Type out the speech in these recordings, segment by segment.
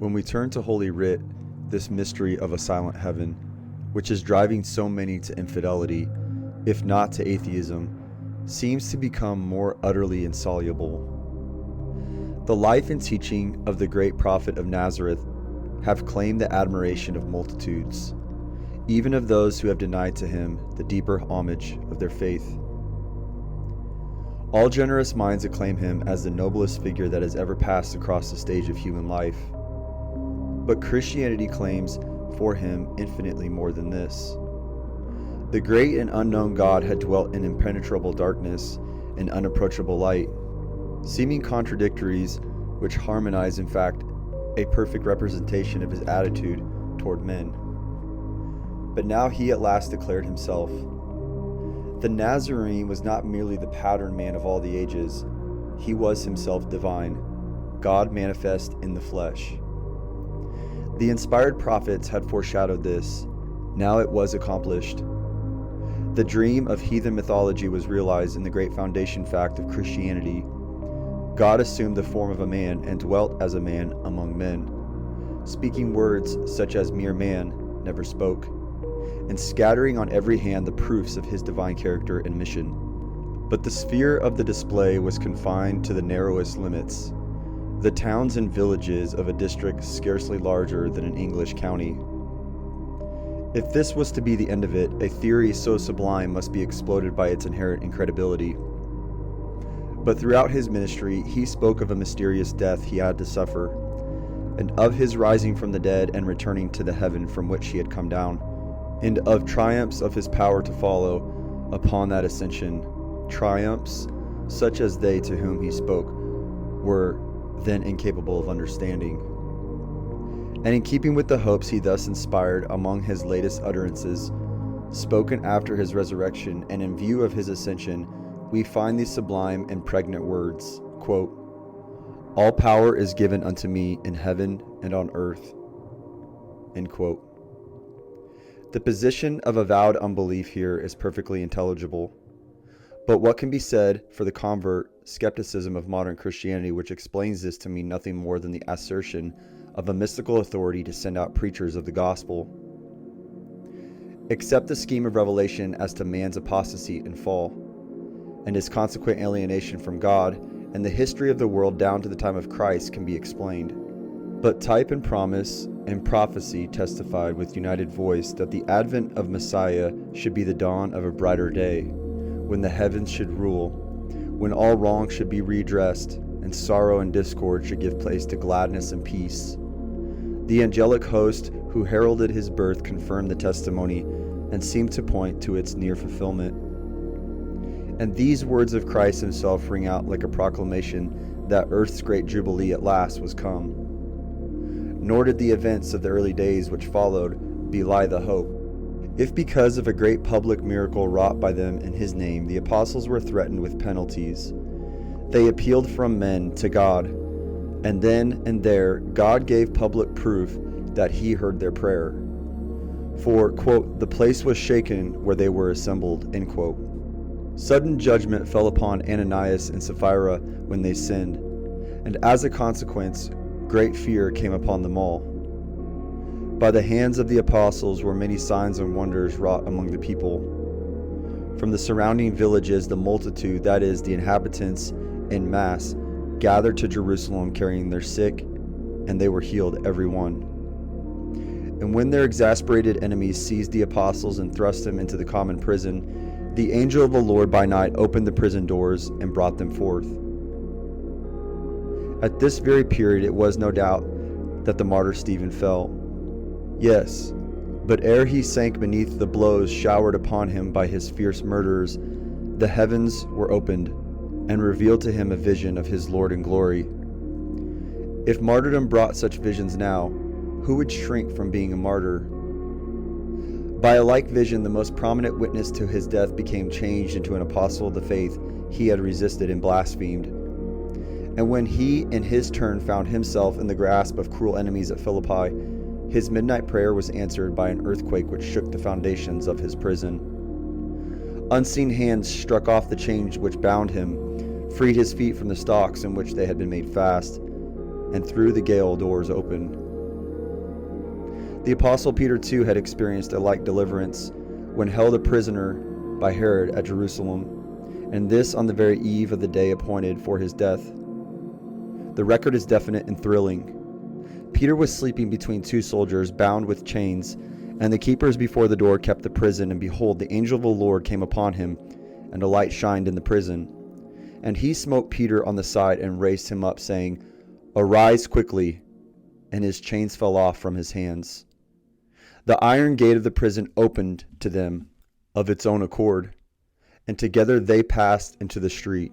When we turn to Holy Writ, this mystery of a silent heaven, which is driving so many to infidelity, if not to atheism, seems to become more utterly insoluble. The life and teaching of the great prophet of Nazareth have claimed the admiration of multitudes, even of those who have denied to him the deeper homage of their faith. All generous minds acclaim him as the noblest figure that has ever passed across the stage of human life. But Christianity claims for him infinitely more than this. The great and unknown God had dwelt in impenetrable darkness and unapproachable light, seeming contradictories which harmonize, in fact, a perfect representation of his attitude toward men. But now he at last declared himself. The Nazarene was not merely the pattern man of all the ages, he was himself divine, God manifest in the flesh. The inspired prophets had foreshadowed this. Now it was accomplished. The dream of heathen mythology was realized in the great foundation fact of Christianity. God assumed the form of a man and dwelt as a man among men, speaking words such as mere man never spoke, and scattering on every hand the proofs of his divine character and mission. But the sphere of the display was confined to the narrowest limits, the towns and villages of a district scarcely larger than an English county. If this was to be the end of it, a theory so sublime must be exploded by its inherent incredibility. But throughout his ministry, he spoke of a mysterious death he had to suffer, and of his rising from the dead and returning to the heaven from which he had come down, and of triumphs of his power to follow upon that ascension, triumphs such as they to whom he spoke were then incapable of understanding. And in keeping with the hopes he thus inspired among his latest utterances, spoken after his resurrection and in view of his ascension, we find these sublime and pregnant words, quote, "All power is given unto me in heaven and on earth," end quote. The position of avowed unbelief here is perfectly intelligible. But what can be said for the convert skepticism of modern Christianity, which explains this to mean nothing more than the assertion of a mystical authority to send out preachers of the gospel? Accept the scheme of revelation as to man's apostasy and fall, and his consequent alienation from God, and the history of the world down to the time of Christ can be explained. But type and promise and prophecy testified with united voice that the advent of Messiah should be the dawn of a brighter day, when the heavens should rule, when all wrong should be redressed, and sorrow and discord should give place to gladness and peace. The angelic host who heralded his birth confirmed the testimony and seemed to point to its near fulfillment. And these words of Christ himself ring out like a proclamation that earth's great jubilee at last was come. Nor did the events of the early days which followed belie the hope. If because of a great public miracle wrought by them in his name, the apostles were threatened with penalties, they appealed from men to God, and then and there God gave public proof that he heard their prayer. For, quote, "the place was shaken where they were assembled," end quote. Sudden judgment fell upon Ananias and Sapphira when they sinned, and as a consequence, great fear came upon them all. By the hands of the apostles were many signs and wonders wrought among the people. From the surrounding villages, the multitude, that is, the inhabitants in mass, gathered to Jerusalem carrying their sick, and they were healed every one. And when their exasperated enemies seized the apostles and thrust them into the common prison, the angel of the Lord by night opened the prison doors and brought them forth. At this very period it was no doubt that the martyr Stephen fell. Yes, but ere he sank beneath the blows showered upon him by his fierce murderers, the heavens were opened, and revealed to him a vision of his Lord in glory. If martyrdom brought such visions now, who would shrink from being a martyr? By a like vision, the most prominent witness to his death became changed into an apostle of the faith he had resisted and blasphemed. And when he, in his turn, found himself in the grasp of cruel enemies at Philippi, his midnight prayer was answered by an earthquake which shook the foundations of his prison. Unseen hands struck off the chains which bound him, freed his feet from the stocks in which they had been made fast, and threw the gale doors open. The Apostle Peter too had experienced a like deliverance when held a prisoner by Herod at Jerusalem, and this on the very eve of the day appointed for his death. The record is definite and thrilling. Peter was sleeping between two soldiers bound with chains, and the keepers before the door kept the prison, and behold, the angel of the Lord came upon him, and a light shined in the prison. And he smote Peter on the side and raised him up, saying, Arise quickly. And his chains fell off from his hands. The iron gate of the prison opened to them of its own accord, and together they passed into the street.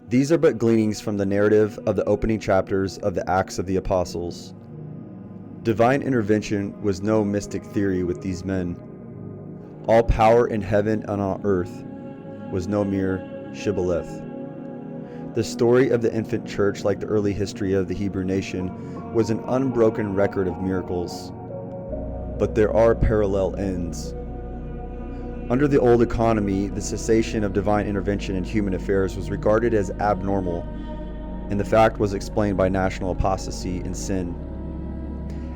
These are but gleanings from the narrative of the opening chapters of the Acts of the Apostles. Divine intervention was no mystic theory with these men. All power in heaven and on earth was no mere shibboleth. The story of the infant church, like the early history of the Hebrew nation, was an unbroken record of miracles. But there are parallel ends. Under the old economy, the cessation of divine intervention in human affairs was regarded as abnormal, and the fact was explained by national apostasy and sin.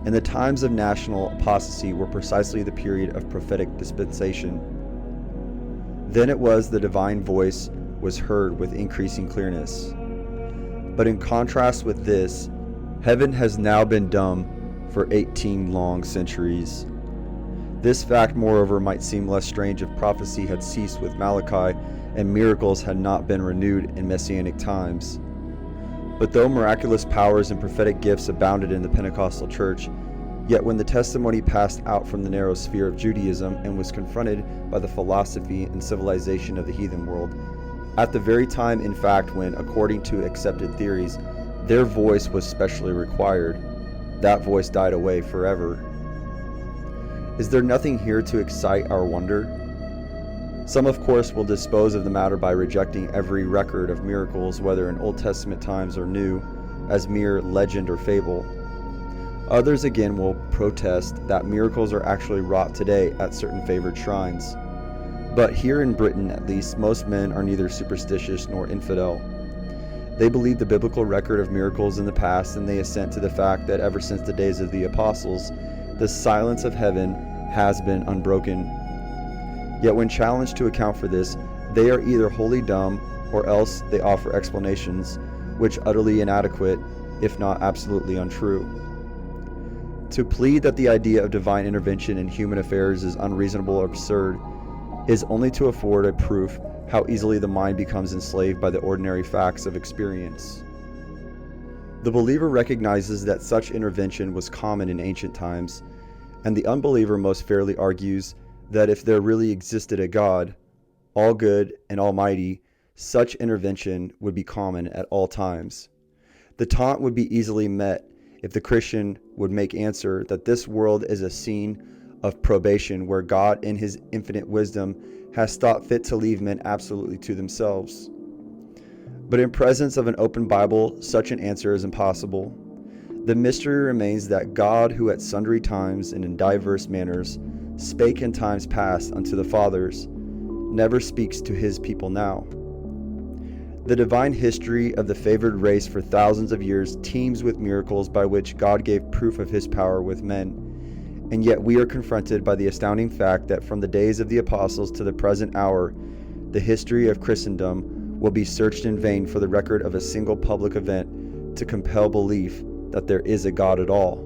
And the times of national apostasy were precisely the period of prophetic dispensation. Then it was the divine voice was heard with increasing clearness. But in contrast with this, heaven has now been dumb for 18 long centuries. This fact, moreover, might seem less strange if prophecy had ceased with Malachi and miracles had not been renewed in Messianic times. But though miraculous powers and prophetic gifts abounded in the Pentecostal church, yet when the testimony passed out from the narrow sphere of Judaism and was confronted by the philosophy and civilization of the heathen world, at the very time, in fact, when, according to accepted theories, their voice was specially required, that voice died away forever. Is there nothing here to excite our wonder? Some, of course, will dispose of the matter by rejecting every record of miracles, whether in Old Testament times or New, as mere legend or fable. Others again will protest that miracles are actually wrought today at certain favored shrines. But here in Britain, at least, most men are neither superstitious nor infidel. They believe the biblical record of miracles in the past, and they assent to the fact that ever since the days of the apostles, the silence of heaven has been unbroken. Yet when challenged to account for this, they are either wholly dumb, or else they offer explanations which utterly inadequate, if not absolutely untrue. To plead that the idea of divine intervention in human affairs is unreasonable or absurd is only to afford a proof how easily the mind becomes enslaved by the ordinary facts of experience. The believer recognizes that such intervention was common in ancient times, and the unbeliever most fairly argues that if there really existed a God, all good and almighty, such intervention would be common at all times. The taunt would be easily met if the Christian would make answer that this world is a scene of probation where God in his infinite wisdom has thought fit to leave men absolutely to themselves. But in presence of an open Bible, such an answer is impossible. The mystery remains that God, who at sundry times and in diverse manners spake in times past unto the fathers, never speaks to his people now. The divine history of the favored race for thousands of years teems with miracles by which God gave proof of his power with men. And yet we are confronted by the astounding fact that from the days of the apostles to the present hour, the history of Christendom will be searched in vain for the record of a single public event to compel belief that there is a God at all.